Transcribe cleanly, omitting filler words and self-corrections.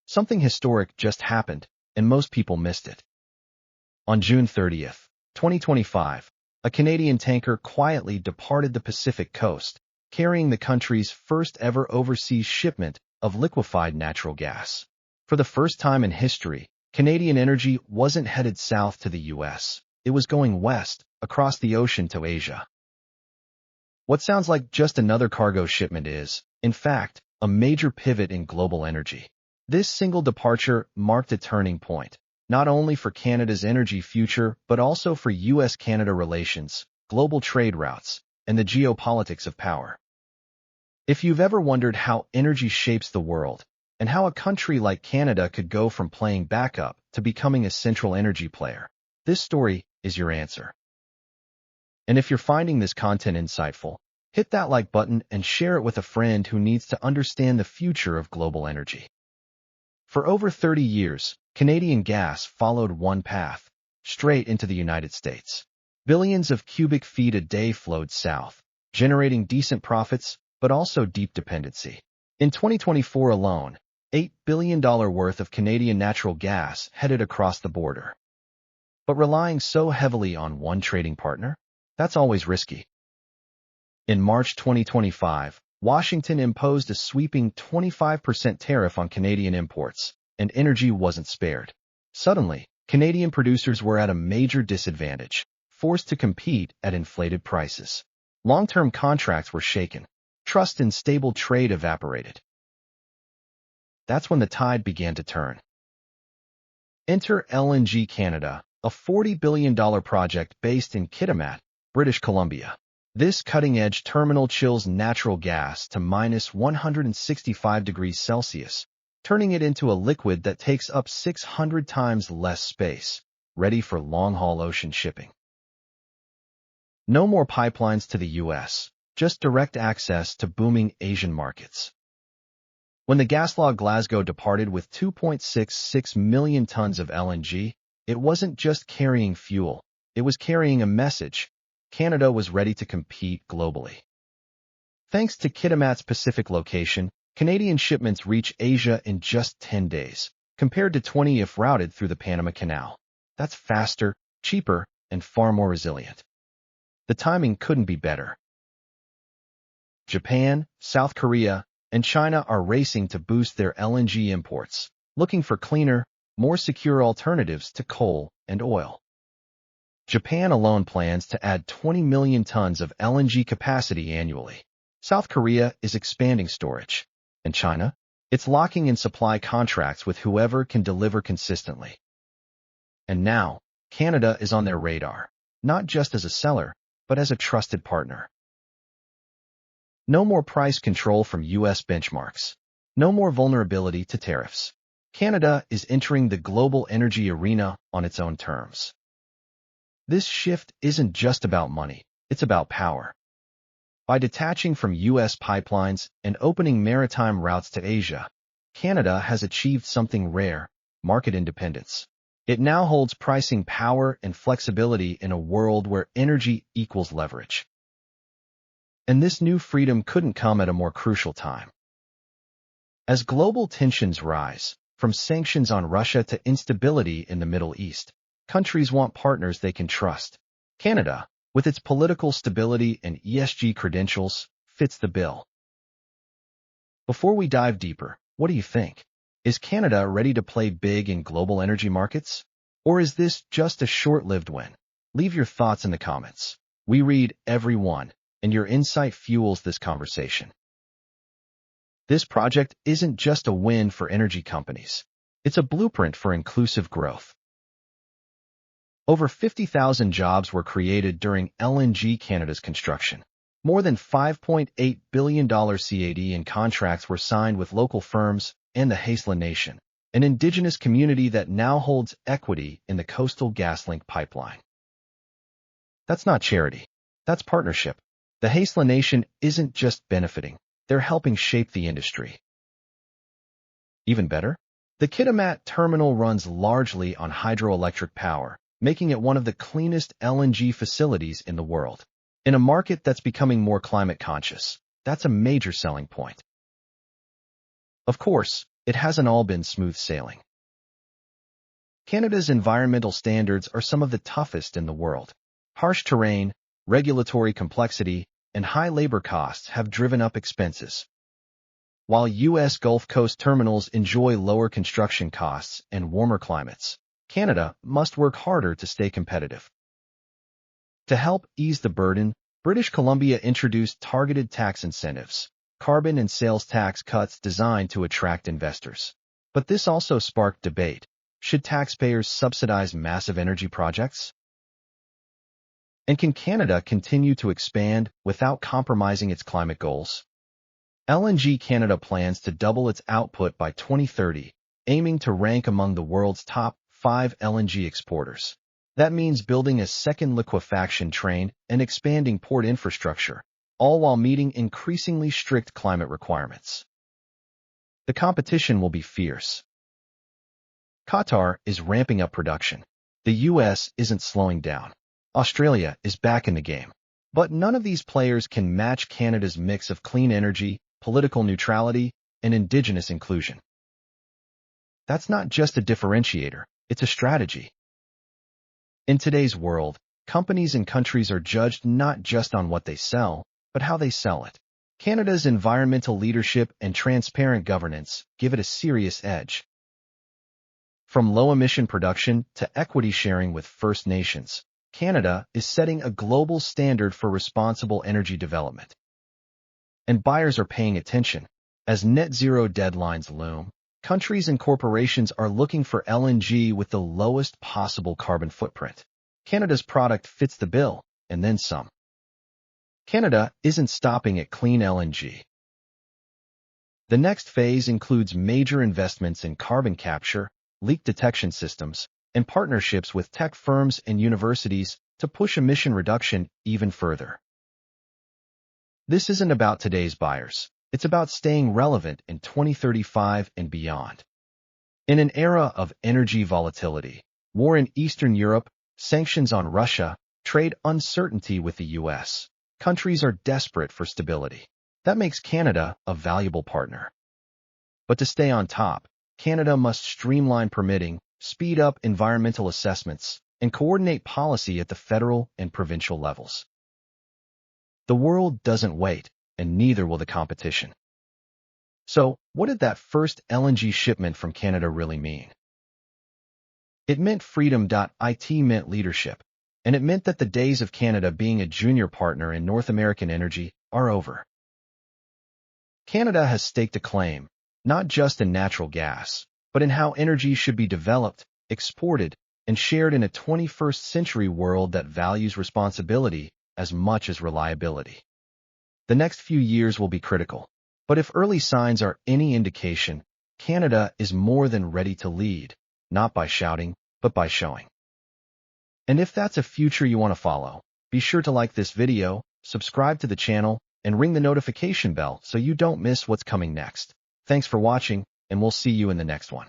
something historic just happened, and most people missed it. On June 30th, 2025, a Canadian tanker quietly departed the Pacific coast, carrying the country's first-ever overseas shipment of liquefied natural gas. For the first time in history, Canadian energy wasn't headed south to the U.S. It was going west, across the ocean to Asia. What sounds like just another cargo shipment is, in fact, a major pivot in global energy. This single departure marked a turning point, not only for Canada's energy future but also for U.S. Canada relations, global trade routes, and the geopolitics of power. If you've ever wondered how energy shapes the world, and how a country like Canada could go from playing backup to becoming a central energy player, this story is your answer. And if you're finding this content insightful, hit that like button and share it with a friend who needs to understand the future of global energy. For over 30 years, Canadian gas followed one path, straight into the United States. Billions of cubic feet a day flowed south, generating decent profits, but also deep dependency. In 2024 alone, $8 billion worth of Canadian natural gas headed across the border. But relying so heavily on one trading partner? That's always risky. In March 2025, Washington imposed a sweeping 25% tariff on Canadian imports, and energy wasn't spared. Suddenly, Canadian producers were at a major disadvantage, forced to compete at inflated prices. Long-term contracts were shaken. Trust in stable trade evaporated. That's when the tide began to turn. Enter LNG Canada, a $40 billion project based in Kitimat, British Columbia. This cutting-edge terminal chills natural gas to minus 165 degrees Celsius, turning it into a liquid that takes up 600 times less space, ready for long-haul ocean shipping. No more pipelines to the U.S., just direct access to booming Asian markets. When the Gaslaw Glasgow departed with 2.66 million tons of LNG, it wasn't just carrying fuel, it was carrying a message. Canada was ready to compete globally. Thanks to Kitimat's Pacific location, Canadian shipments reach Asia in just 10 days, compared to 20 if routed through the Panama Canal. That's faster, cheaper, and far more resilient. The timing couldn't be better. Japan, South Korea, and China are racing to boost their LNG imports, looking for cleaner, more secure alternatives to coal and oil. Japan alone plans to add 20 million tons of LNG capacity annually. South Korea is expanding storage. And China? It's locking in supply contracts with whoever can deliver consistently. And now, Canada is on their radar, not just as a seller, but as a trusted partner. No more price control from U.S. benchmarks. No more vulnerability to tariffs. Canada is entering the global energy arena on its own terms. This shift isn't just about money, it's about power. By detaching from U.S. pipelines and opening maritime routes to Asia, Canada has achieved something rare: market independence. It now holds pricing power and flexibility in a world where energy equals leverage. And this new freedom couldn't come at a more crucial time. As global tensions rise, from sanctions on Russia to instability in the Middle East, countries want partners they can trust. Canada, with its political stability and ESG credentials, fits the bill. Before we dive deeper, what do you think? Is Canada ready to play big in global energy markets? Or is this just a short-lived win? Leave your thoughts in the comments. We read every one, and your insight fuels this conversation. This project isn't just a win for energy companies. It's a blueprint for inclusive growth. Over 50,000 jobs were created during LNG Canada's construction. More than $5.8 billion CAD in contracts were signed with local firms and the Haisla Nation, an indigenous community that now holds equity in the Coastal GasLink pipeline. That's not charity. That's partnership. The Haisla Nation isn't just benefiting, they're helping shape the industry. Even better, the Kitimat terminal runs largely on hydroelectric power, making it one of the cleanest LNG facilities in the world. In a market that's becoming more climate conscious, that's a major selling point. Of course, it hasn't all been smooth sailing. Canada's environmental standards are some of the toughest in the world. Harsh terrain, regulatory complexity, and high labor costs have driven up expenses. While U.S. Gulf Coast terminals enjoy lower construction costs and warmer climates, Canada must work harder to stay competitive. To help ease the burden, British Columbia introduced targeted tax incentives, carbon and sales tax cuts designed to attract investors. But this also sparked debate. Should taxpayers subsidize massive energy projects? And can Canada continue to expand without compromising its climate goals? LNG Canada plans to double its output by 2030, aiming to rank among the world's top 5 LNG exporters. That means building a second liquefaction train and expanding port infrastructure, all while meeting increasingly strict climate requirements. The competition will be fierce. Qatar is ramping up production. The U.S. isn't slowing down. Australia is back in the game. But none of these players can match Canada's mix of clean energy, political neutrality, and indigenous inclusion. That's not just a differentiator, it's a strategy. In today's world, companies and countries are judged not just on what they sell, but how they sell it. Canada's environmental leadership and transparent governance give it a serious edge. From low-emission production to equity sharing with First Nations, Canada is setting a global standard for responsible energy development. And buyers are paying attention. As net-zero deadlines loom, countries and corporations are looking for LNG with the lowest possible carbon footprint. Canada's product fits the bill, and then some. Canada isn't stopping at clean LNG. The next phase includes major investments in carbon capture, leak detection systems, and partnerships with tech firms and universities to push emission reduction even further. This isn't about today's buyers. It's about staying relevant in 2035 and beyond. In an era of energy volatility, war in Eastern Europe, sanctions on Russia, trade uncertainty with the U.S., countries are desperate for stability. That makes Canada a valuable partner. But to stay on top, Canada must streamline permitting, speed up environmental assessments, and coordinate policy at the federal and provincial levels. The world doesn't wait, and neither will the competition. So, what did that first LNG shipment from Canada really mean? It meant freedom. It meant leadership, and it meant that the days of Canada being a junior partner in North American energy are over. Canada has staked a claim, not just in natural gas, but in how energy should be developed, exported, and shared in a 21st century world that values responsibility as much as reliability. The next few years will be critical, but if early signs are any indication, Canada is more than ready to lead, not by shouting, but by showing. And if that's a future you want to follow, be sure to like this video, subscribe to the channel, and ring the notification bell so you don't miss what's coming next. Thanks for watching, and we'll see you in the next one.